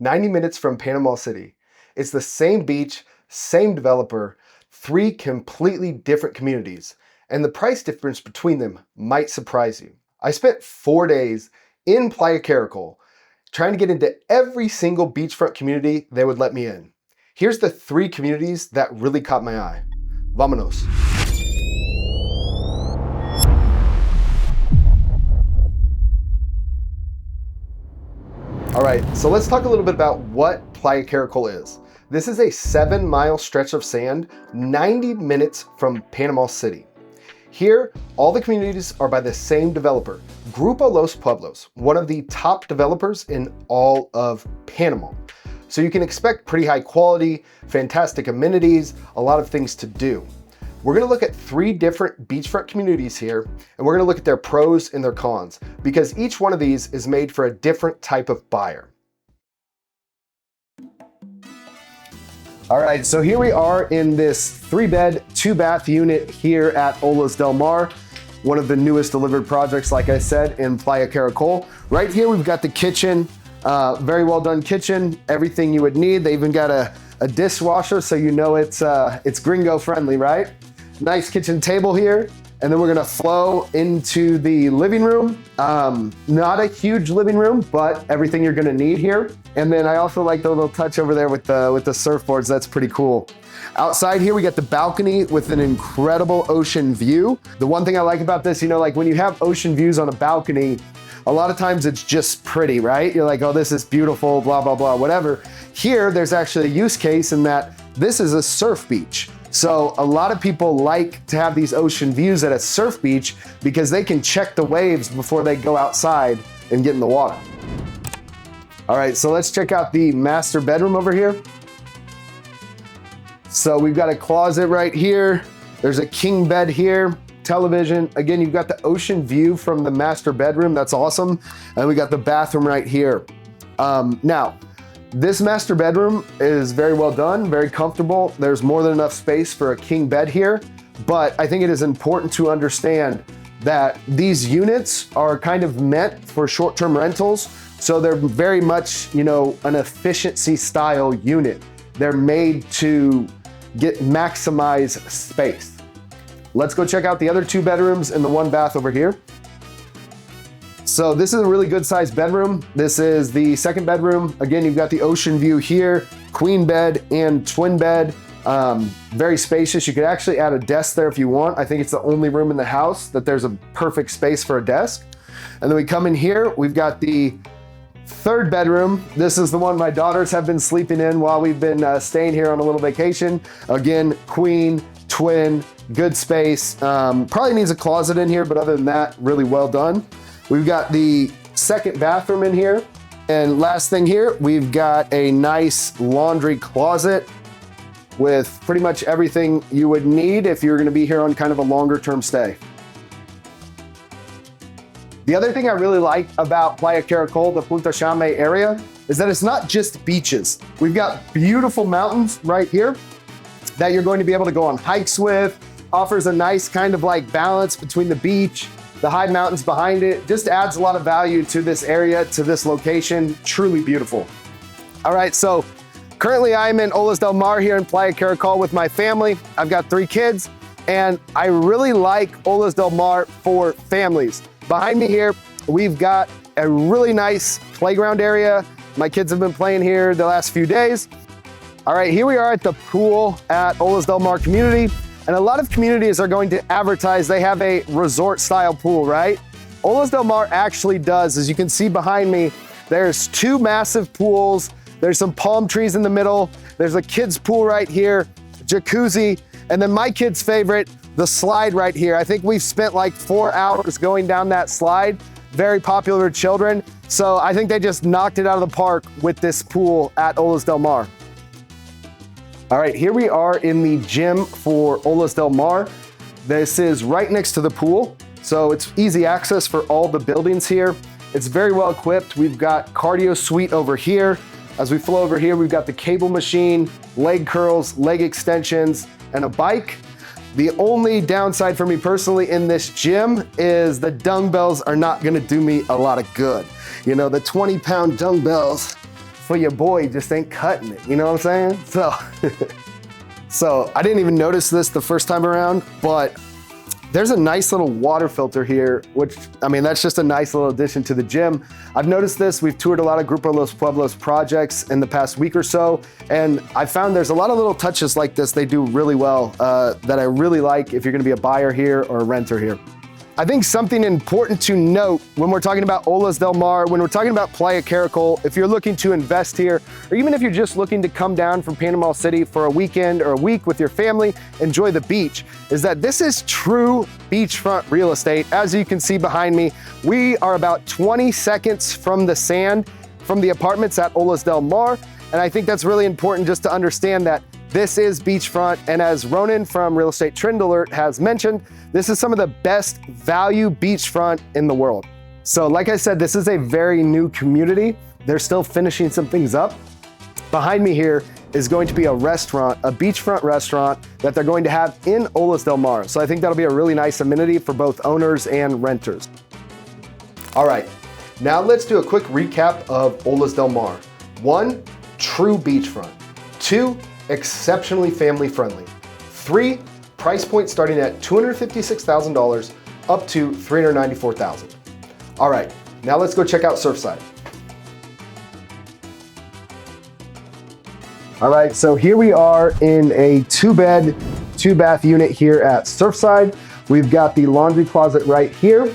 90 minutes from Panama City. It's the same beach, same developer, 3 completely different communities, and the price difference between them might surprise you. I spent 4 days in Playa Caracol trying to get into every single beachfront community they would let me in. Here's the 3 communities that really caught my eye. Vámonos. All right, so let's talk a little bit about what Playa Caracol is. This is a 7-mile stretch of sand, 90 minutes from Panama City. Here, all the communities are by the same developer, Grupo Los Pueblos, one of the top developers in all of Panama. So you can expect pretty high quality, fantastic amenities, a lot of things to do. We're gonna look at 3 different beachfront communities here, and we're gonna look at their pros and their cons, because each one of these is made for a different type of buyer. All right, so here we are in this 3-bed, 2-bath unit here at Olas del Mar, one of the newest delivered projects, like I said, in Playa Caracol. Right here, we've got the kitchen, very well done kitchen, everything you would need. They even got a dishwasher, so you know it's gringo friendly, right? Nice kitchen table here. And then we're gonna flow into the living room. Not a huge living room, but everything you're gonna need here. And then I also like the little touch over there with the surfboards. That's pretty cool. Outside here, we got the balcony with an incredible ocean view. The one thing I like about this, like when you have ocean views on a balcony, a lot of times it's just pretty, right? You're like, oh, this is beautiful, blah, blah, blah, whatever. Here, there's actually a use case in that this is a surf beach. So a lot of people like to have these ocean views at a surf beach because they can check the waves before they go outside and get in the water. All right, so let's check out the master bedroom over here. So we've got a closet right here. There's a king bed here, television. Again, you've got the ocean view from the master bedroom. That's awesome. And we got the bathroom right here. Now, this master bedroom is very well done, very comfortable. There's more than enough space for a king bed here, but I think it is important to understand that these units are kind of meant for short-term rentals, so they're very much, an efficiency style unit. They're made to maximize space. Let's go check out the other 2 bedrooms and the 1 bath over here. So this is a really good sized bedroom. This is the 2nd bedroom. Again, you've got the ocean view here, queen bed and twin bed. Very spacious. You could actually add a desk there if you want. I think it's the only room in the house that there's a perfect space for a desk. And then we come in here, we've got the 3rd bedroom. This is the one my daughters have been sleeping in while we've been staying here on a little vacation. Again, queen, twin, good space. Probably needs a closet in here, but other than that, really well done. We've got the 2nd bathroom in here. And last thing here, we've got a nice laundry closet with pretty much everything you would need if you're gonna be here on kind of a longer term stay. The other thing I really like about Playa Caracol, the Punta Chame area, is that it's not just beaches. We've got beautiful mountains right here that you're going to be able to go on hikes with, offers a nice kind of like balance between the beach, the high mountains behind it. Just adds a lot of value to this area, to this location. Truly beautiful. All right, so currently I'm in Olas del Mar here in Playa Caracol with my family. I've got 3 kids, and I really like Olas del Mar for families. Behind me here, we've got a really nice playground area. My kids have been playing here the last few days. All right, here we are at the pool at Olas del Mar community. And a lot of communities are going to advertise they have a resort style pool, right? Olas del Mar actually does. As you can see behind me, there's 2 massive pools. There's some palm trees in the middle. There's a kid's pool right here, jacuzzi, and then my kid's favorite, the slide right here. I think we've spent like 4 hours going down that slide. Very popular with children. So I think they just knocked it out of the park with this pool at Olas del Mar. All right, here we are in the gym for Olas del Mar. This is right next to the pool, so it's easy access for all the buildings here. It's very well equipped. We've got cardio suite over here. As we flow over here, we've got the cable machine, leg curls, leg extensions, and a bike. The only downside for me personally in this gym is the dumbbells are not gonna do me a lot of good. The 20-pound dumbbells for your boy just ain't cutting it. You know what I'm saying? So I didn't even notice this the first time around, but there's a nice little water filter here, which, I mean, that's just a nice little addition to the gym. I've noticed this. We've toured a lot of Grupo Los Pueblos projects in the past week or so, and I found there's a lot of little touches like this they do really well that I really like if you're gonna be a buyer here or a renter here. I think something important to note when we're talking about Olas del Mar, when we're talking about Playa Caracol, if you're looking to invest here, or even if you're just looking to come down from Panama City for a weekend or a week with your family, enjoy the beach, is that this is true beachfront real estate. As you can see behind me, we are about 20 seconds from the sand, from the apartments at Olas del Mar. And I think that's really important just to understand that this is beachfront, and as Ronan from Real Estate Trend Alert has mentioned, this is some of the best value beachfront in the world. So like I said, this is a very new community. They're still finishing some things up. Behind me here is going to be a restaurant, a beachfront restaurant that they're going to have in Olas del Mar. So I think that'll be a really nice amenity for both owners and renters. All right, now let's do a quick recap of Olas del Mar. 1, true beachfront. 2, exceptionally family friendly. 3, price point starting at $256,000 up to $394,000. All right, now let's go check out Surfside. All right, so here we are in a 2-bed, 2-bath unit here at Surfside. We've got the laundry closet right here.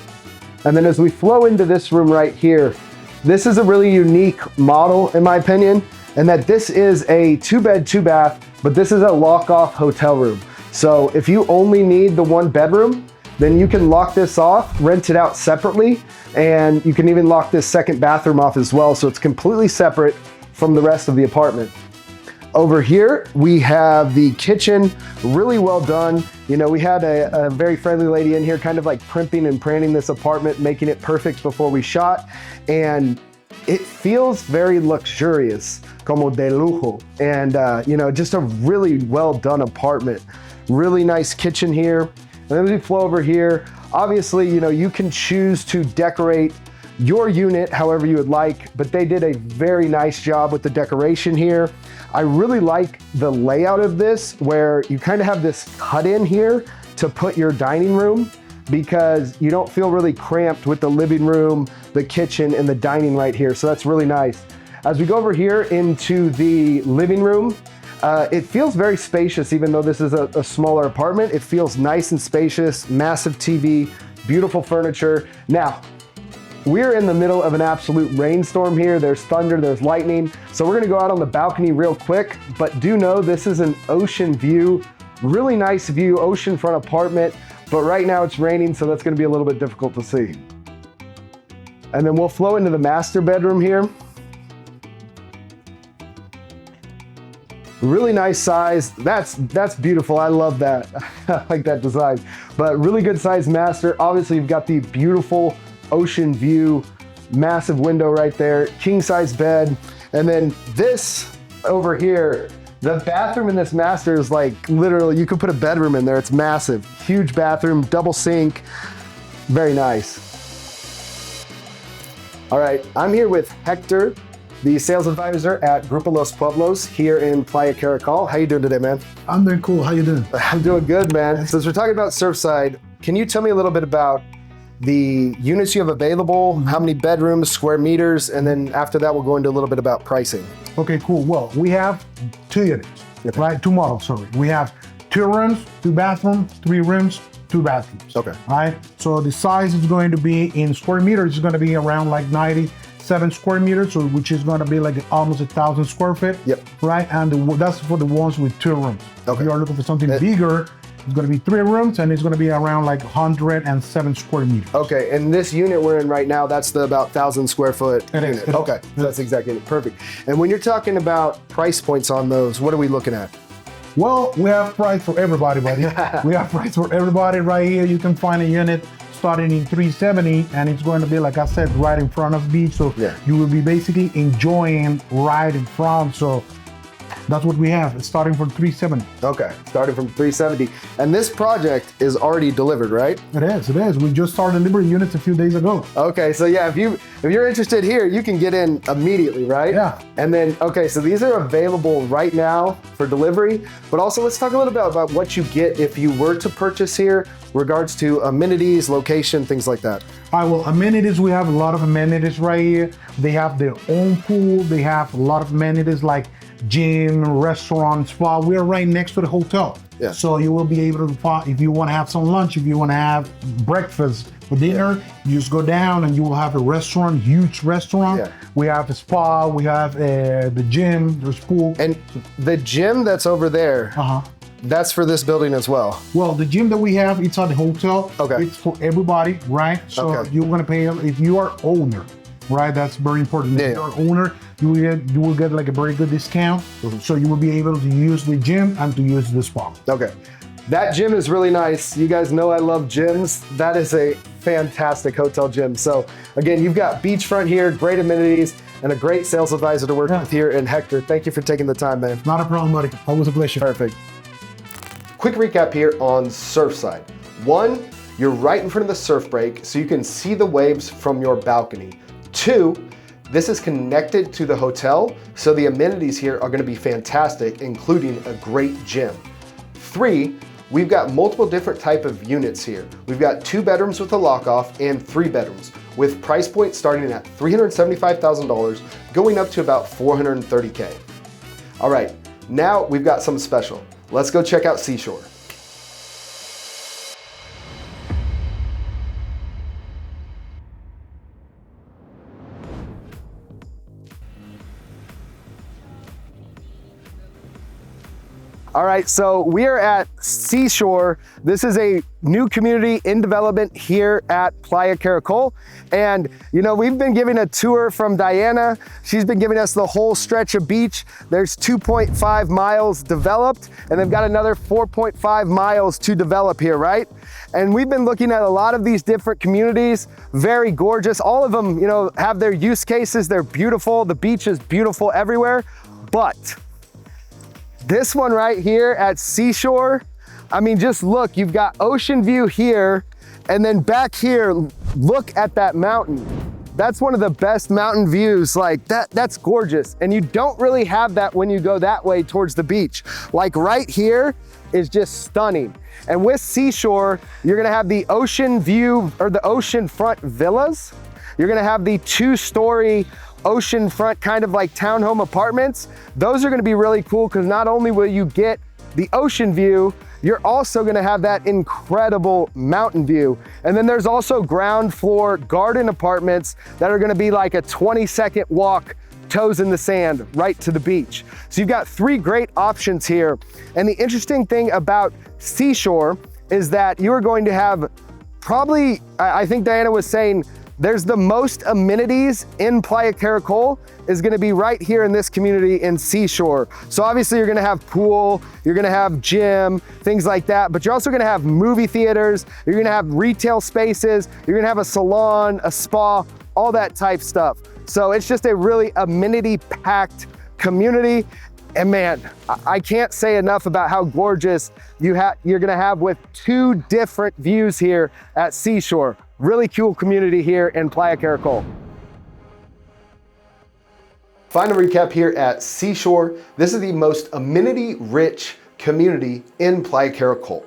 And then as we flow into this room right here, this is a really unique model in my opinion, and that this is a 2-bed, 2-bath, but this is a lock-off hotel room. So if you only need the 1 bedroom, then you can lock this off, rent it out separately, and you can even lock this 2nd bathroom off as well, so it's completely separate from the rest of the apartment. Over here, we have the kitchen, really well done. You know, we had a very friendly lady in here kind of like primping and pranning this apartment, making it perfect before we shot, and it feels very luxurious, como de lujo. And you know, just a really well done apartment. Really nice kitchen here. And then we flow over here. Obviously, you know, you can choose to decorate your unit however you would like, but they did a very nice job with the decoration here. I really like the layout of this, where you kind of have this cut in here to put your dining room, because you don't feel really cramped with the living room, the kitchen, and the dining right here. So that's really nice. As we go over here into the living room, it feels very spacious, even though this is a smaller apartment. It feels nice and spacious, massive TV, beautiful furniture. Now, we're in the middle of an absolute rainstorm here. There's thunder, there's lightning. So we're gonna go out on the balcony real quick, but do know this is an ocean view, really nice view, oceanfront apartment. But right now it's raining, so that's gonna be a little bit difficult to see. And then we'll flow into the master bedroom here. Really nice size. That's beautiful. I love that. I like that design. But really good size master. Obviously, you've got the beautiful ocean view, massive window right there, king size bed. And then this over here, the bathroom in this master is like literally, you could put a bedroom in there. It's massive, huge bathroom, double sink, very nice. All right, I'm here with Hector, the sales advisor at Grupo Los Pueblos here in Playa Caracol. How you doing today, man? I'm doing cool. How you doing? I'm doing good, man. Since we're talking about Surfside, can you tell me a little bit about the units you have available, how many bedrooms, square meters, and then after that, we'll go into a little bit about pricing. Okay, cool. Well, we have 2 units, Okay. right? 2 models, sorry. We have 2 rooms, 2 bathrooms, 3 rooms, 2 bathrooms. Okay. Right? So the size is going to be in square meters, is going to be around like 97 square meters, so which is going to be like almost 1,000 square feet. Yep. Right? And that's for the ones with 2 rooms. Okay. If you are looking for something bigger, it's going to be 3 rooms, and it's going to be around like 107 square meters. Okay, and this unit we're in right now, that's the about 1,000 square foot unit. It is. Okay, so that's exactly it. Perfect. And when you're talking about price points on those, what are we looking at? Well, we have price for everybody, buddy. We have price for everybody right here. You can find a unit starting in $370, and it's going to be, like I said, right in front of the beach. So Yeah. you will be basically enjoying right in front. So That's what we have. It's starting from 370. Okay, starting from 370. And this project is already delivered, right? It is. We just started delivering units a few days ago. Okay, so yeah, if you're interested here, you can get in immediately, right? Yeah. And then, okay, so these are available right now for delivery, but also let's talk a little bit about what you get if you were to purchase here, regards to amenities, location, things like that. All right, well, amenities, we have a lot of amenities right here. They have their own pool. They have a lot of amenities like gym, restaurant, spa. We're right next to the hotel. Yeah. So you will be able to, if you want to have some lunch, if you want to have breakfast for dinner, you just go down and you will have a restaurant, huge restaurant. Yeah. We have a spa, we have the gym, there's pool. And the gym that's over there, that's for this building as well. Well, the gym that we have, it's at the hotel. Okay. It's for everybody, right? So you're gonna pay, if you are owner, right? That's very important. If you're an owner, you will get like a very good discount. So you will be able to use the gym and to use the spa. Okay. That gym is really nice. You guys know I love gyms. That is a fantastic hotel gym. So again, you've got beachfront here, great amenities, and a great sales advisor to work with here. And Hector, thank you for taking the time, man. Not a problem, buddy. Always a pleasure. Perfect. Quick recap here on Surfside. 1, you're right in front of the surf break, so you can see the waves from your balcony. 2, this is connected to the hotel, so the amenities here are gonna be fantastic, including a great gym. 3, we've got multiple different type of units here. We've got 2 bedrooms with a lock-off and 3 bedrooms, with price points starting at $375,000, going up to about $430K. All right, now we've got something special. Let's go check out Seashore. All right, so we are at Seashore. This is a new community in development here at Playa Caracol. And you know, we've been giving a tour from Diana. She's been giving us the whole stretch of beach. There's 2.5 miles developed, and they've got another 4.5 miles to develop here, right? And we've been looking at a lot of these different communities, very gorgeous. All of them, you know, have their use cases. They're beautiful. The beach is beautiful everywhere, but this one right here at Seashore, I mean, just look, you've got ocean view here, and then back here, look at that mountain. That's one of the best mountain views. Like that's gorgeous. And you don't really have that when you go that way towards the beach. Like right here is just stunning. And with Seashore, you're gonna have the ocean view or the ocean front villas. You're gonna have the 2-story oceanfront kind of like townhome apartments. Those are gonna be really cool because not only will you get the ocean view, you're also gonna have that incredible mountain view. And then there's also ground floor garden apartments that are gonna be like a 20-second walk, toes in the sand, right to the beach. So you've got 3 great options here. And the interesting thing about Seashore is that you're going to have probably, I think Diana was saying, there's the most amenities in Playa Caracol is gonna be right here in this community in Seashore. So obviously you're gonna have pool, you're gonna have gym, things like that, but you're also gonna have movie theaters, you're gonna have retail spaces, you're gonna have a salon, a spa, all that type stuff. So it's just a really amenity-packed community. And man, I can't say enough about how gorgeous you're gonna have with 2 different views here at Seashore. Really cool community here in Playa Caracol. Final recap here at Seashore. This is the most amenity-rich community in Playa Caracol.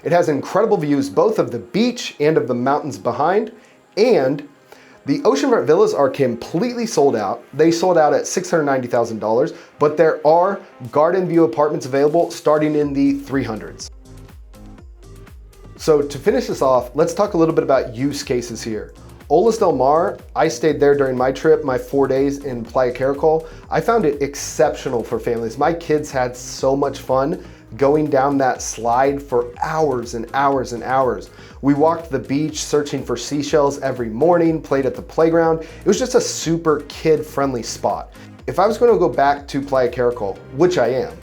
It has incredible views both of the beach and of the mountains behind, and the oceanfront villas are completely sold out. They sold out at $690,000, but there are garden view apartments available starting in the 300s. So to finish this off, let's talk a little bit about use cases here. Olas del Mar, I stayed there during my trip, my 4 days in Playa Caracol. I found it exceptional for families. My kids had so much fun going down that slide for hours and hours and hours. We walked the beach searching for seashells every morning, played at the playground. It was just a super kid-friendly spot. If I was going to go back to Playa Caracol, which I am,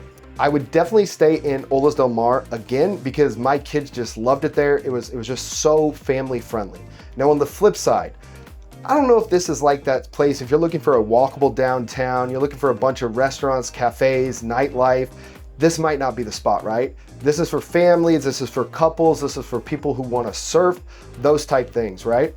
I would definitely stay in Olas del Mar again because my kids just loved it there. It was just so family friendly. Now on the flip side, I don't know if this is like that place. If you're looking for a walkable downtown, you're looking for a bunch of restaurants, cafes, nightlife, this might not be the spot, right? This is for families, this is for couples, this is for people who want to surf, those type things, right?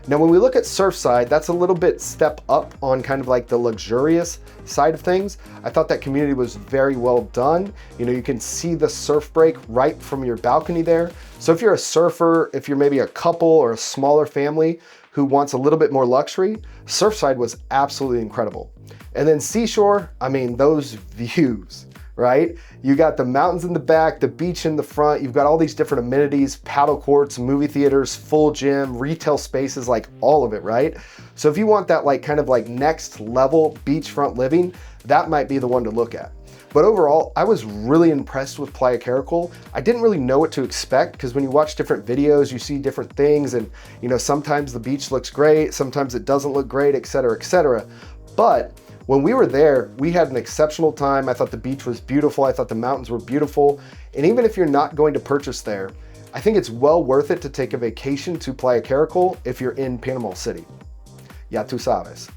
Now, when we look at Surfside, that's a little bit step up on kind of like the luxurious side of things. I thought that community was very well done. You know, you can see the surf break right from your balcony there. So if you're a surfer, if you're maybe a couple or a smaller family who wants a little bit more luxury, Surfside was absolutely incredible. And then Seashore, I mean, those views, right? You got the mountains in the back, the beach in the front, you've got all these different amenities, paddle courts, movie theaters, full gym, retail spaces, like all of it, right? So if you want that like kind of like next level beachfront living, that might be the one to look at. But overall, I was really impressed with Playa Caracol. I didn't really know what to expect because when you watch different videos, you see different things and you know, sometimes the beach looks great, sometimes it doesn't look great, et cetera, et cetera. But when we were there, we had an exceptional time. I thought the beach was beautiful. I thought the mountains were beautiful. And even if you're not going to purchase there, I think it's well worth it to take a vacation to Playa Caracol if you're in Panama City. Ya tú sabes.